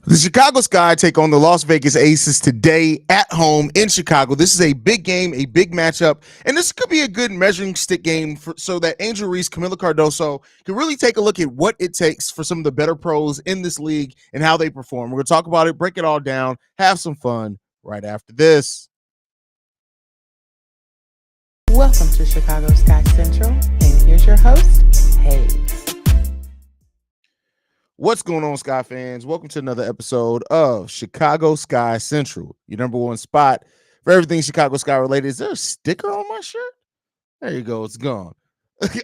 The Chicago Sky take on the Las Vegas Aces today at home in Chicago. This is a big game, a big matchup, and this could be a good measuring stick game so that Angel Reese, Camila Cardoso can really take a look at what it takes for some of the better pros in this league and how they perform. We're going to talk about it, break it all down, have some fun right after this. Welcome to Chicago Sky Central, and here's your host, Haize. What's going on, Sky fans? Welcome to another episode of Chicago Sky Central, your number one spot for everything Chicago Sky related. Is there a sticker on my shirt? There you go. It's gone.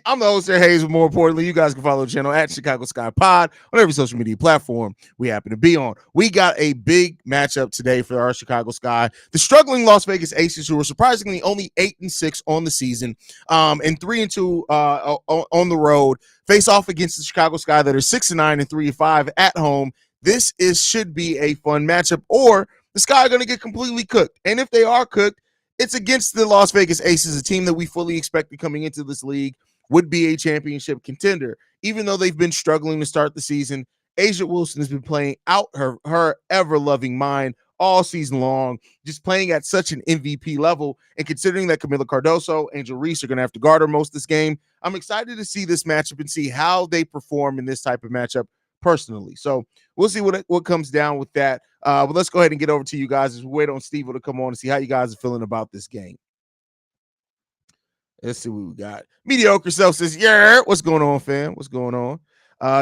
I'm the host there, Haize, but more importantly, you guys can follow the channel at Chicago Sky Pod on every social media platform we happen to be on. We got a big matchup today for our Chicago Sky. The struggling Las Vegas Aces, who are surprisingly only 8-6 on the season, and 3-2 on the road, face off against the Chicago Sky that are 6-9 and 3-5 at home. This should be a fun matchup, or the Sky are going to get completely cooked. And if they are cooked, it's against the Las Vegas Aces, a team that we fully expected coming into this league would be a championship contender. Even though they've been struggling to start the season, A'ja Wilson has been playing out her ever-loving mind all season long, just playing at such an MVP level. And considering that Camila Cardoso, Angel Reese are going to have to guard her most of this game, I'm excited to see this matchup and see how they perform in this type of matchup personally. So we'll see what comes down with that. But let's go ahead and get over to you guys as we wait on Stevo to come on and see how you guys are feeling about this game. Let's see what we got. Mediocre Self says, yeah, what's going on, fam? What's going on?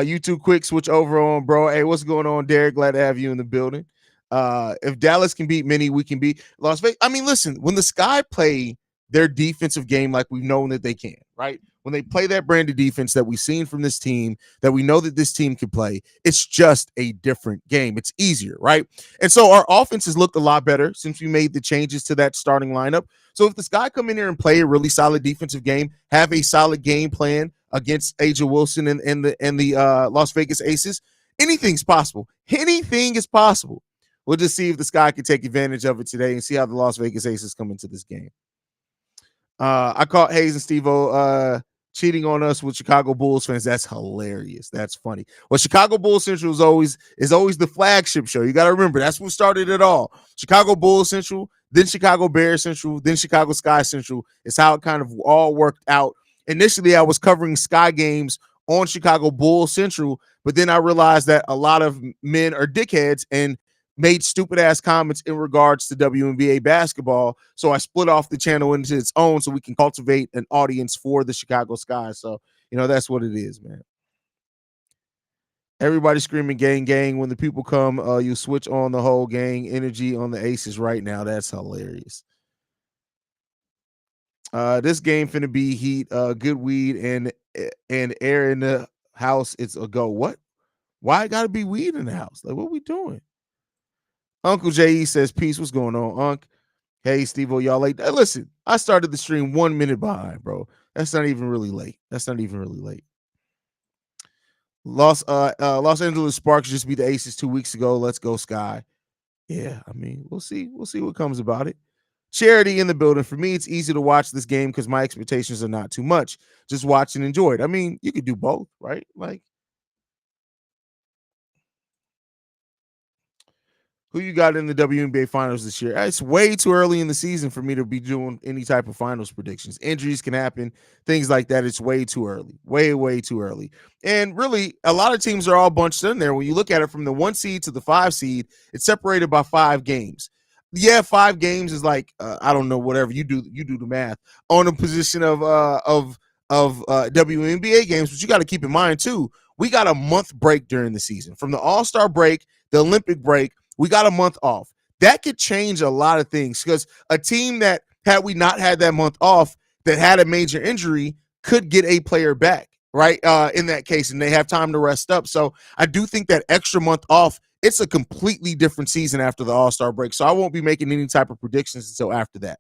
You two quick switch over on, bro. Hey, what's going on, Derek? Glad to have you in the building. If Dallas can beat Minnie, we can beat Las Vegas. I mean, listen, when the Sky play their defensive game like we've known that they can, right? When they play that brand of defense that we've seen from this team, that we know that this team can play, it's just a different game. It's easier, right? And so our offense has looked a lot better since we made the changes to that starting lineup. So if the Sky come in here and play a really solid defensive game, have a solid game plan against A'ja Wilson and the Las Vegas Aces, anything's possible. Anything is possible. We'll just see if the Sky can take advantage of it today and see how the Las Vegas Aces come into this game. I caught Haize and Stevo cheating on us with Chicago Bulls fans. That's hilarious. That's funny. Well, Chicago Bulls Central is always the flagship show. You got to remember, that's what started it all. Chicago Bulls Central, then Chicago Bears Central, then Chicago Sky Central. It's how it kind of all worked out. Initially, I was covering Sky games on Chicago Bulls Central, but then I realized that a lot of men are dickheads and made stupid ass comments in regards to WNBA basketball. So I split off the channel into its own so we can cultivate an audience for the Chicago Sky. So, that's what it is, man. Everybody screaming gang, gang. When the people come, you switch on the whole gang energy on the Aces right now. That's hilarious. This game finna be heat, good weed and air in the house. It's a go. What? Why it gotta be weed in the house? Like, what we doing? Uncle J.E. says, peace. What's going on, Unc? Hey, Stevo, y'all late? Listen, I started the stream 1 minute behind, bro. That's not even really late. Los Angeles Sparks just beat the Aces 2 weeks ago. Let's go, Sky. Yeah, I mean, we'll see. We'll see what comes about it. Charity in the building. For me, it's easy to watch this game because my expectations are not too much. Just watch and enjoy it. I mean, you could do both, right? Like, who you got in the WNBA finals this year? It's way too early in the season for me to be doing any type of finals predictions. Injuries can happen, things like that. It's way too early, way too early. And really, a lot of teams are all bunched in there. When you look at it from the 1 seed to the 5 seed, it's separated by 5 games. Yeah, 5 games is like I don't know, whatever you do the math on a position of WNBA games. But you got to keep in mind too, we got a month break during the season from the All-Star break, the Olympic break. We got a month off. That could change a lot of things because a team that had we not had that month off that had a major injury could get a player back, right? In that case, and they have time to rest up. So I do think that extra month off, it's a completely different season after the All-Star break. So I won't be making any type of predictions until after that.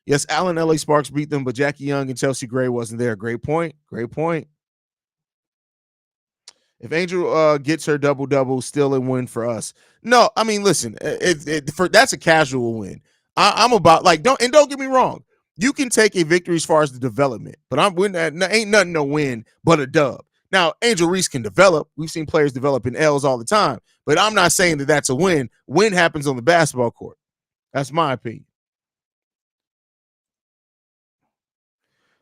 Yes, Allen LA Sparks beat them, but Jackie Young and Chelsea Gray wasn't there. Great point. If Angel gets her double-double, still a win for us. No, I mean, listen, that's a casual win. I'm about, like, don't get me wrong. You can take a victory as far as the development, but ain't nothing to win but a dub. Now, Angel Reese can develop. We've seen players develop in L's all the time, but I'm not saying that that's a win. Win happens on the basketball court. That's my opinion.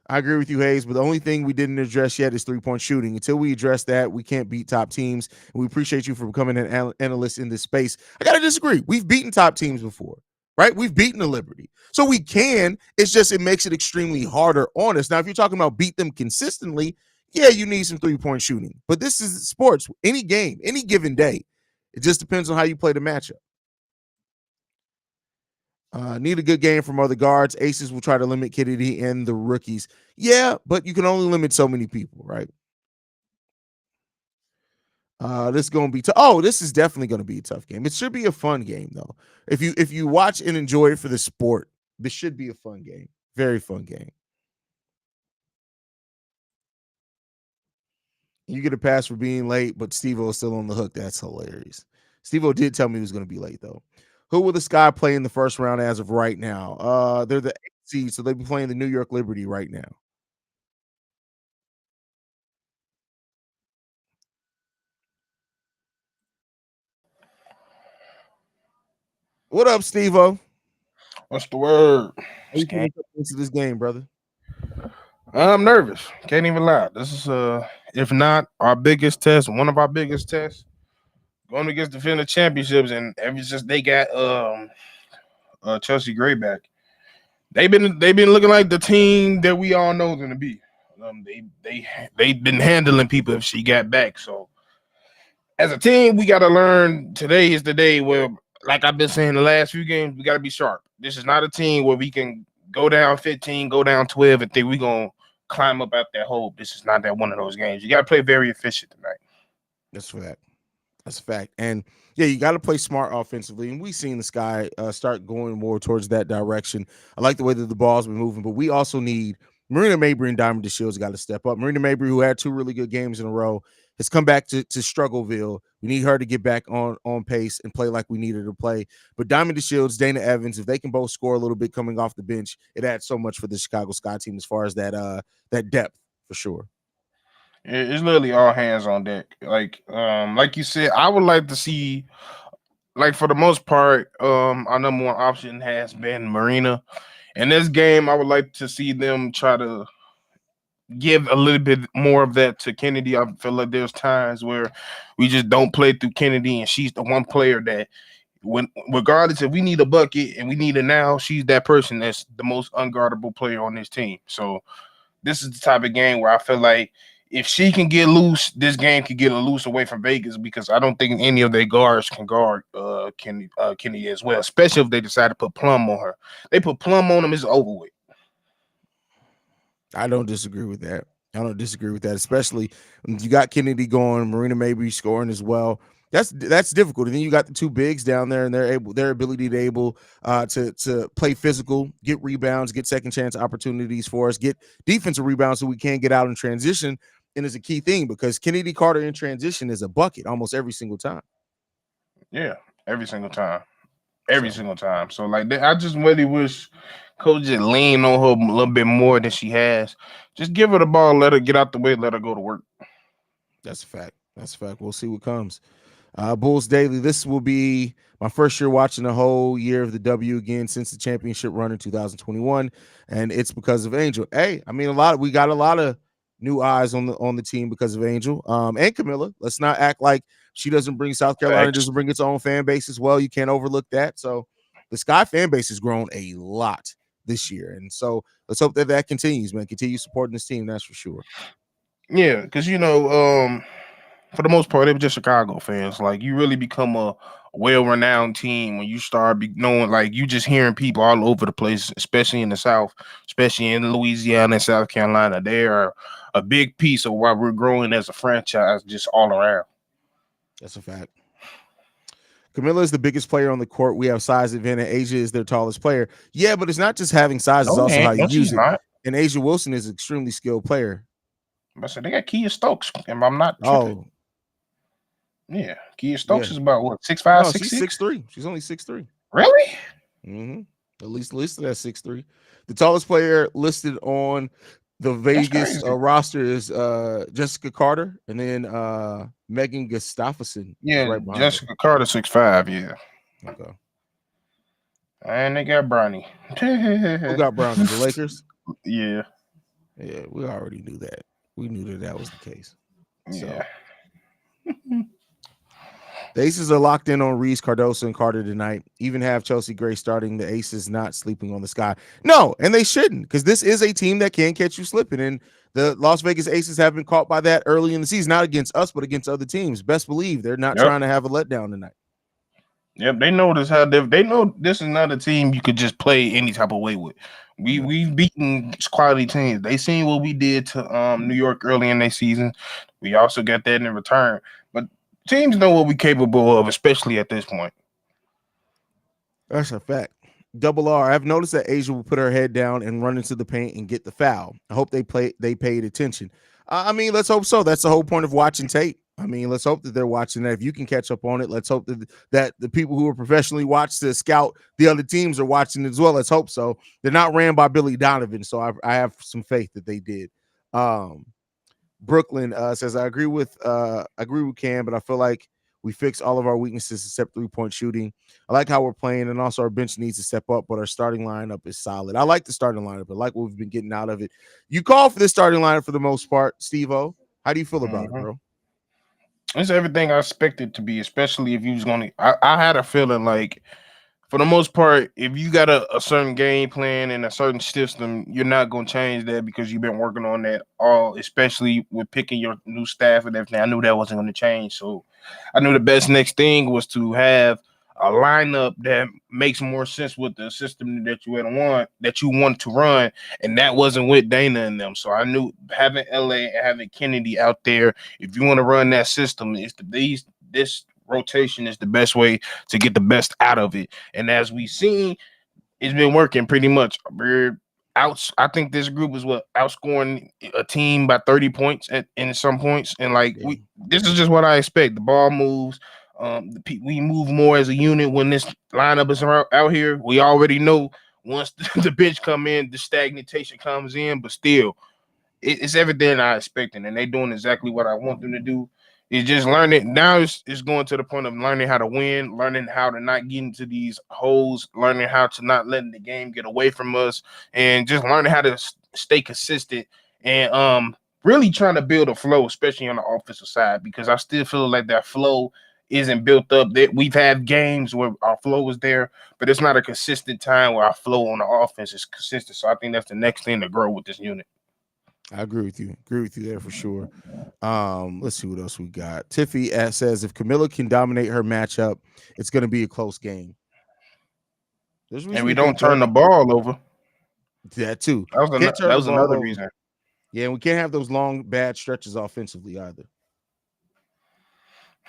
I agree with you, Haize, but the only thing we didn't address yet is three-point shooting. Until we address that, we can't beat top teams. And we appreciate you for becoming an analyst in this space. I got to disagree. We've beaten top teams before, right? We've beaten the Liberty. So we can. It's just it makes it extremely harder on us. Now, if you're talking about beat them consistently, yeah, you need some three-point shooting. But this is sports. Any game, any given day. It just depends on how you play the matchup. Need a good game from other guards. Aces will try to limit Kennedy and the rookies. Yeah, but you can only limit so many people, right? This is going to be this is definitely going to be a tough game. It should be a fun game though. If you watch and enjoy it for the sport, this should be a fun game. Very fun game. You get a pass for being late, but Stevo is still on the hook. That's hilarious. Stevo did tell me he was going to be late though. Who will the Sky play in the first round as of right now? They're the 8th seed, so they'll be playing the New York Liberty right now. What up, Stevo? What's the word? How you feeling into this game, brother? I'm nervous. Can't even lie. This is if not our biggest test, one of our biggest tests. Going against defending championships, and ever since they got Chelsea Gray back, they've been looking like the team that we all know is gonna be. They've been handling people if she got back. So as a team, we gotta learn. Today is the day where, like I've been saying the last few games, we gotta be sharp. This is not a team where we can go down 15, go down 12, and think we're gonna climb up out that hole. This is not that one of those games. You gotta play very efficient tonight. That's for that. That's a fact. And yeah, you got to play smart offensively. And we've seen the Sky start going more towards that direction. I like the way that the ball's been moving, but we also need Marina Mabry and Diamond DeShields got to step up. Marina Mabry, who had 2 really good games in a row, has come back to Struggleville. We need her to get back on pace and play like we need her to play. But Diamond DeShields, Dana Evans, if they can both score a little bit coming off the bench, it adds so much for the Chicago Sky team as far as that depth for sure. It's literally all hands on deck. Like you said, I would like to see, like for the most part, our number one option has been Marina. In this game, I would like to see them try to give a little bit more of that to Kennedy. I feel like there's times where we just don't play through Kennedy, and she's the one player that, when regardless if we need a bucket and we need it now, she's that person that's the most unguardable player on this team. So this is the type of game where I feel like if she can get loose, this game can get a loose away from Vegas, because I don't think any of their guards can guard Kennedy as well, especially if they decide to put Plum on her. They put Plum on them, it's over with. I don't disagree with that. Especially when you got Kennedy going, Marina Mabry scoring as well. That's difficult. And then you got the 2 bigs down there, and their ability to play physical, get rebounds, get second chance opportunities for us, get defensive rebounds so we can get out in transition. And it's a key thing because Kennedy Carter in transition is a bucket almost every single time. Yeah, every single time. Single time. So like I just really wish Coach just lean on her a little bit more than she has. Just give her the ball, let her get out the way, let her go to work. That's a fact. We'll see what comes. Bulls Daily. This will be my first year watching the whole year of the W again since the championship run in 2021, and it's because of Angel. Hey, I mean, we got a lot of new eyes on the team because of Angel and Camilla. Let's not act like she doesn't bring South Carolina, doesn't bring its own fan base as well. You can't overlook that. So the Sky fan base has grown a lot this year, and so let's hope that continues, man. Continue supporting this team, that's for sure. Yeah, because for the most part, they were just Chicago fans. Like, you really become a well-renowned team when you start knowing, like, you just hearing people all over the place, especially in the South, especially in Louisiana and South Carolina. They are a big piece of why we're growing as a franchise just all around. That's a fact. Camilla is the biggest player on the court. We have size advantage. Asia is their tallest player. Yeah, but it's not just having size. It's also how you use it. Not. And Asia Wilson is an extremely skilled player. I said they got Kia Stokes, if I'm not tripping. Yeah, Kia Stokes is about what, 6'5", no, she's 6'3". She's only 6'3". Really? Mm-hmm. At least listed at 6'3". The tallest player listed on The That's Vegas crazy. roster is Jessica Carter, and then Megan Gustafson is Yeah, right behind her. Jessica Carter 6'5". Yeah, Okay. and they got Bronny. Who got Brownie? The Lakers? Yeah, Yeah, we already knew that. We knew that that was the case. So yeah. the Aces are locked in on Reese, Cardoso, and Carter tonight. Even have Chelsea Gray starting. The Aces not sleeping on the sky. No, and they shouldn't, because this is a team that can catch you slipping. And the Las Vegas Aces have been caught by that early in the season, not against us, but against other teams. Best believe they're not Yep. trying to have a letdown tonight. Yep, they know this. How they know this is not a team you could just play any type of way with. No. We've beaten quality teams. They seen what we did to New York early in their season. We also got that in return. But teams know what we're capable of, especially at this point. That's a fact. Double R. I've noticed that Asia will put her head down and run into the paint and get the foul. I hope they paid attention. I mean, let's hope so. That's the whole point of watching tape. I mean, let's hope that they're watching that. If you can catch up on it, let's hope that the people who are professionally watched to scout the other teams are watching it as well. Let's hope so. They're not ran by Billy Donovan, so I have some faith that they did. Brooklyn says I agree with Cam, but I feel like we fix all of our weaknesses except 3-point shooting. I like how we're playing, and also our bench needs to step up, but our starting lineup is solid. I like the starting lineup, but like what we've been getting out of it. You call for this starting lineup for the most part, Steve-O. How do you feel about it, bro? It's everything I expected to be, especially if you was going to. I had a feeling like, for the most part, if you got a certain game plan and a certain system, you're not going to change that because you've been working on that all, especially with picking your new staff and everything. I knew that wasn't going to change. So I knew the best next thing was to have a lineup that makes more sense with the system that you want to run, and that wasn't with Dana and them. So I knew having LA and having Kennedy out there, if you want to run that system, this rotation is the best way to get the best out of it. And as we've seen, it's been working pretty much. We're out. I think this group is outscoring a team by 30 points in some points. And this is just what I expect. The ball moves. We move more as a unit when this lineup is out here. We already know once the bench come in, the stagnation comes in. But still, it's everything I expected, and they're doing exactly what I want them to do. It's just learning now. It's going to the point of learning how to win, learning how to not get into these holes, learning how to not letting the game get away from us, and just learning how to stay consistent and really trying to build a flow, especially on the offensive side, because I still feel like that flow isn't built up. That we've had games where our flow is there, but it's not a consistent time where our flow on the offense is consistent. So I think that's the next thing to grow with this unit. I agree with you. Agree with you there for sure. Let's see what else we got. Tiffy says if Camilla can dominate her matchup, it's going to be a close game. And we don't turn the ball over. That too. That was another reason. Yeah, and we can't have those long bad stretches offensively either.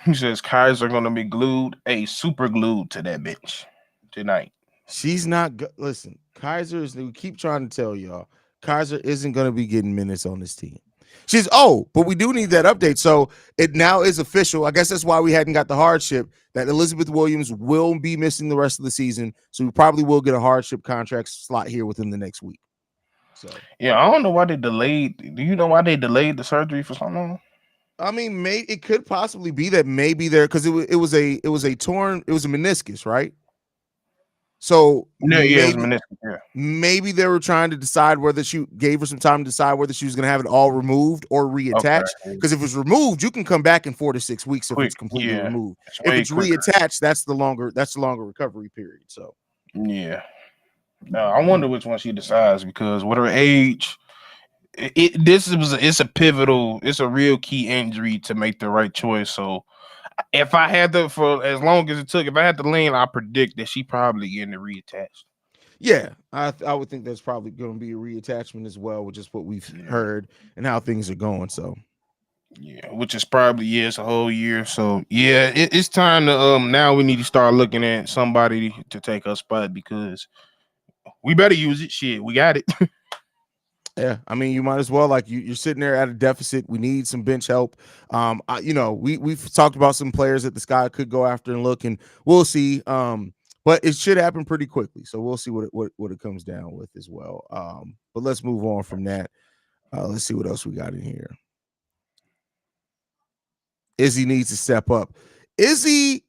He says Haize are going to be super glued to that bench tonight. She's not. Listen, Haize is. We keep trying to tell y'all. Haize isn't going to be getting minutes on this team. But we do need that update. So it now is official. I guess that's why we hadn't got the hardship, that Elizabeth Williams will be missing the rest of the season. So we probably will get a hardship contract slot here within the next week. So yeah, I don't know why they delayed. Do you know why they delayed the surgery for so long? I mean, it could possibly be that maybe there, because it was a meniscus, right? So maybe they were trying to decide whether she gave her some time to decide whether she was going to have it all removed or reattached. Because if it's removed, you can come back in 4 to 6 weeks if it's completely removed. If it's reattached, that's the longer recovery period. So yeah, I wonder which one she decides, because with her age, it's a real key injury to make the right choice. So if I had to, for as long as it took, if I had to lean, I predict that she probably getting it reattached. Yeah, I would think there's probably going to be a reattachment as well, with just what we've heard and how things are going. So yeah, which is probably it's a whole year. So yeah, it's time to now we need to start looking at somebody to take her spot, because we better use it. Shit, we got it. Yeah, I mean, you might as well. Like you're sitting there at a deficit. We need some bench help. We've talked about some players that the Sky could go after and look, and we'll see. But it should happen pretty quickly, so we'll see what it comes down with as well. But let's move on from that. Let's see what else we got in here. Izzy needs to step up. Izzy,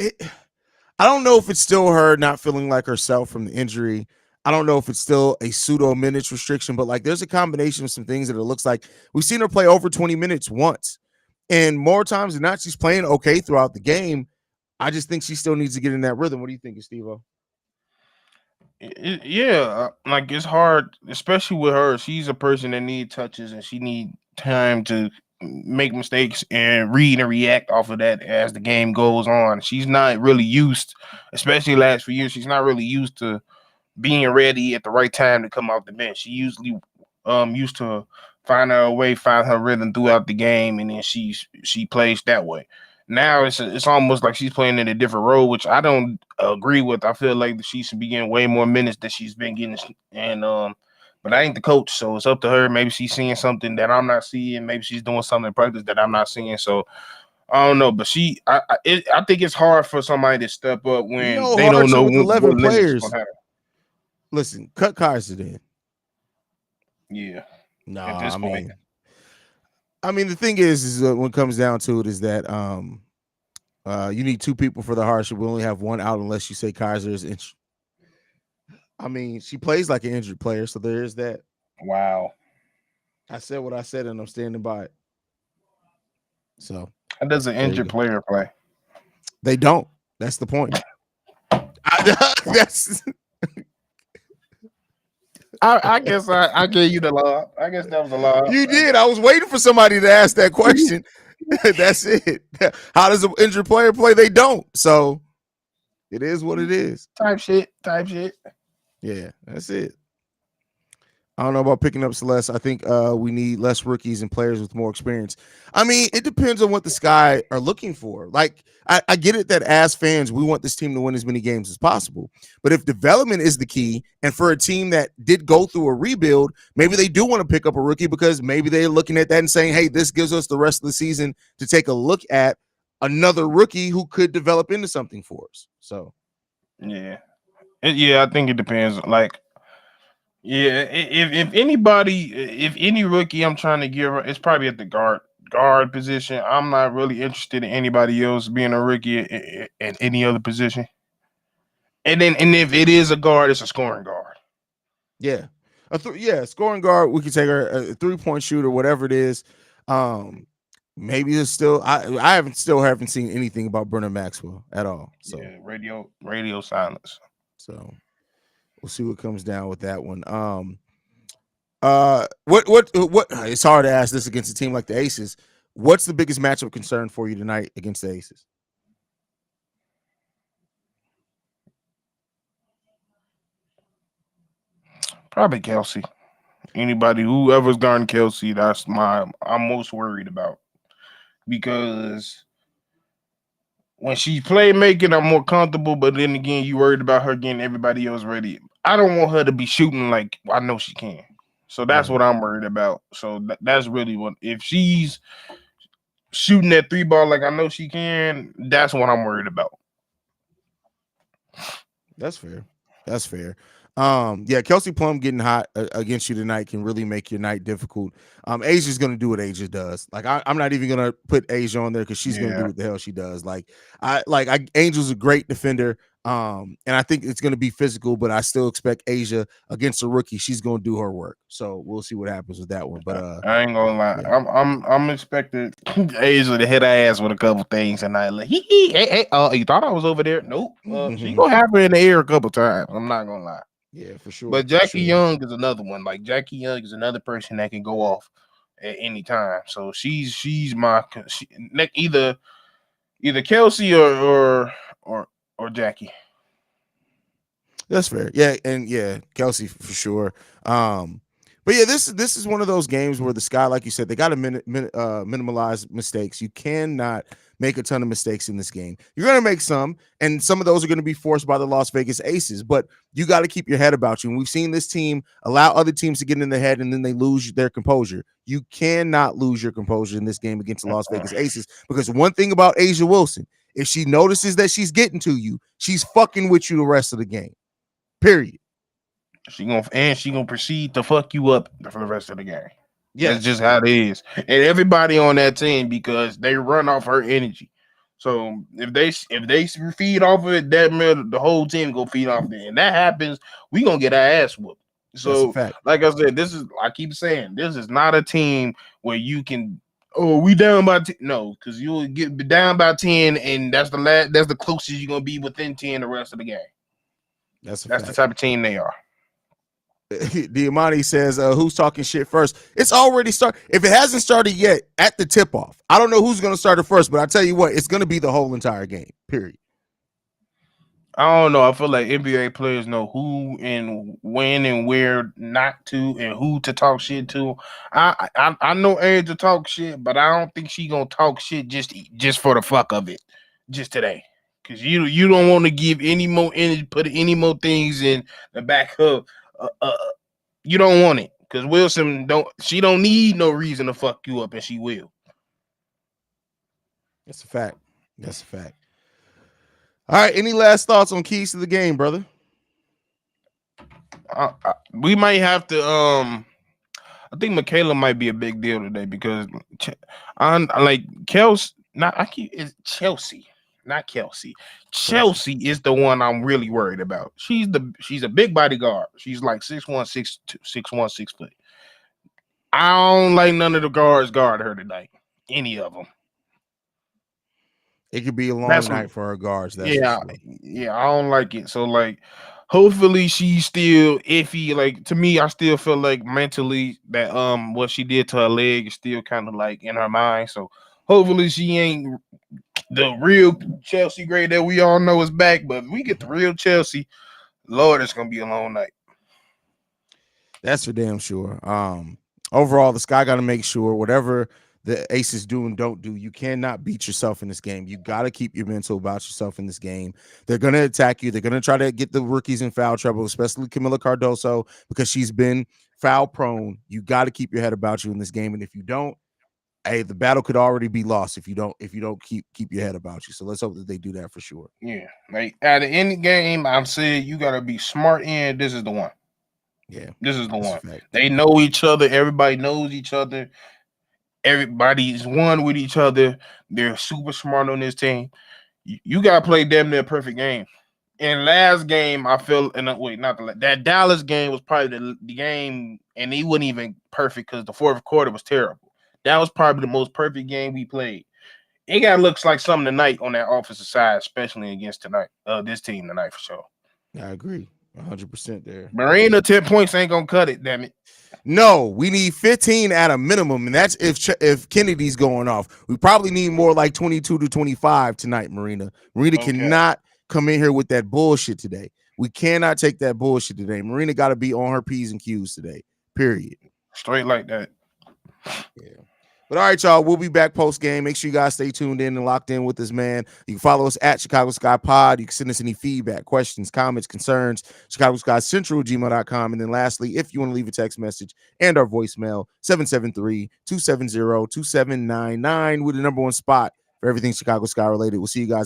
I don't know if it's still her not feeling like herself from the injury. I don't know if it's still a pseudo minutes restriction, but like there's a combination of some things that it looks like we've seen her play over 20 minutes once. And more times than not, she's playing okay throughout the game. I just think she still needs to get in that rhythm. What do you think, Stevo? Yeah, like it's hard, especially with her. She's a person that need touches and she need time to make mistakes and read and react off of that as the game goes on. She's not really used, especially last few years. She's not really used to being ready at the right time to come off the bench. She usually used to find her way, find her rhythm throughout the game, and then she plays that way. Now it's almost like she's playing in a different role, which I don't agree with. I feel like she should be getting way more minutes than she's been getting, and but I ain't the coach, so it's up to her. Maybe she's seeing something that I'm not seeing. Maybe she's doing something in practice that I'm not seeing. So I don't know, but I think it's hard for somebody to step up You when know, they don't hardship know with what 11 limits is players. gonna happen. Listen, cut Kaiser in. Yeah, No, at this point. I mean, the thing is when it comes down to it, is that you need two people for the hardship. We only have one out unless you say Kaiser is injured. I mean, she plays like an injured player, so there is that. Wow. I said what I said, and I'm standing by it. So How does an injured player play? they don't. That's the point. I guess I gave you the law. I guess that was a law. You did. I was waiting for somebody to ask that question. That's it. How does an injured player play? They don't. So it is what it is. Type shit. Yeah, that's it. I don't know about picking up Celeste. I think we need less rookies and players with more experience. I mean, it depends on what the Sky are looking for. Like, I get it that as fans, we want this team to win as many games as possible. But if development is the key, and for a team that did go through a rebuild, maybe they do want to pick up a rookie because maybe they're looking at that and saying, hey, this gives us the rest of the season to take a look at another rookie who could develop into something for us. So, yeah. I think it depends. Like, yeah, if anybody, if any rookie I'm trying to give, it's probably at the guard position. I'm not really interested in anybody else being a rookie at any other position. And if it is a guard, it's a scoring guard. yeah, scoring guard. We could take her a 3-point shooter, whatever it is. Maybe it's still. I haven't seen anything about Brennan Maxwell at all. So yeah, radio silence. So we'll see what comes down with that one. What? It's hard to ask this against a team like the Aces. What's the biggest matchup concern for you tonight against the Aces? Probably Kelsey. Anybody, whoever's guarding Kelsey, I'm most worried about, because when she's playmaking, I'm more comfortable. But then again, you worried about her getting everybody else ready. I don't want her to be shooting like I know she can. So that's what I'm worried about. So that's really what, if she's shooting that 3 ball like I know she can, that's what I'm worried about. That's fair. That's fair. Yeah, Kelsey Plum getting hot against you tonight can really make your night difficult. Asia's gonna do what Asia does. Like I'm not even gonna put Asia on there because she's gonna do what the hell she does. Angel's a great defender. And I think it's gonna be physical, but I still expect Asia against a rookie. She's gonna do her work. So we'll see what happens with that one. But I ain't gonna lie. Yeah. I'm expecting Asia to hit her ass with a couple things and I like hey, you thought I was over there? Nope. She gonna have her in the air a couple times. I'm not gonna lie. Yeah, for sure. But Jackie Young is another one. Like Jackie Young is another person that can go off at any time. So she's my either Kelsey or Jackie. That's fair. Yeah, and yeah, Kelsey for sure. But yeah, this is one of those games where the Sky, like you said, they got to minimize mistakes. You cannot make a ton of mistakes in this game. You're going to make some, and some of those are going to be forced by the Las Vegas Aces, but you got to keep your head about you. And we've seen this team allow other teams to get in their head, and then they lose their composure. You cannot lose your composure in this game against the Las Vegas Aces, because one thing about A'ja Wilson, if she notices that she's getting to you, she's fucking with you the rest of the game. Period. She gonna proceed to fuck you up for the rest of the game. That's Yes, just how it is. And everybody on that team because they run off her energy. So if they feed off of it, that means the whole team go feed off of it. And that happens, we gonna get our ass whooped. that's a So, fact. like I said, I keep saying this is not a team where you can we down by 10. No, because you will get down by 10, and that's the closest you're gonna be within 10 the rest of the game. That's a That's the fact. type of team they are. Diamante says, who's talking shit first? It's already started. If it hasn't started yet at the tip off, I don't know who's going to start it first, but I tell you what, it's going to be the whole entire game, period. I don't know. I feel like NBA players know who and when and where not to and who to talk shit to. I know Aaron to talk shit, but I don't think she gonna talk shit just for the fuck of it, just today. Cause you don't want to give any more energy, put any more things in the back of. You don't want it because Wilson don't need no reason to fuck you up, and she will. That's a fact. That's a fact. All right. Any last thoughts on keys to the game, brother? We might have to. I think Michaela might be a big deal today because I like Kelsey. Not I keep it's Chelsea, not Kelsey. Chelsea is the one I'm really worried about. She's a big body guard. She's like 6'1", 6'2", 6'1", 6 foot. I don't like none of the guards guard her tonight. Any of them. It could be a long That's night for her guards. That's yeah, for sure. yeah. I don't like it. So like, hopefully she's still iffy. Like to me, I still feel like mentally that what she did to her leg is still kind of like in her mind. So hopefully she ain't the real Chelsea grade that we all know is back. But if we get the real Chelsea, Lord, it's gonna be a long night. That's for damn sure. Overall, the Sky got to make sure whatever the Aces do and don't do, you cannot beat yourself in this game. You got to keep your mental about yourself in this game. They're going to attack you. They're going to try to get the rookies in foul trouble, especially Camila Cardoso, because she's been foul prone. You got to keep your head about you in this game. And if you don't, hey, the battle could already be lost if you don't keep your head about you. So let's hope that they do that for sure. Yeah, like at the end of the game, I'm saying you gotta be smart. And this is the one. Yeah, This is the one. fact. They know each other. Everybody knows each other. Everybody's one with each other. They're super smart on this team. You gotta play damn near perfect game. In last game, I feel that Dallas game was probably the game, and he wasn't even perfect because the fourth quarter was terrible. That was probably the most perfect game we played. It got looks like something tonight on that offensive side, especially against this team tonight for sure. I agree 100% there. Marina 10 points ain't gonna cut it. Damn it. No, we need 15 at a minimum, and that's if Kennedy's going off. We probably need more like 22 to 25 tonight, Marina. Marina cannot come in here with that bullshit today. We cannot take that bullshit today. Marina got to be on her P's and Q's today, period. Straight like that. Yeah. But all right, y'all, we'll be back post-game. Make sure you guys stay tuned in and locked in with this, man. You can follow us at Chicago Sky Pod. You can send us any feedback, questions, comments, concerns, Chicago Sky Central, gmail.com. And then lastly, if you want to leave a text message and our voicemail, 773-270-2799 with the #1 spot for everything Chicago Sky related. We'll see you guys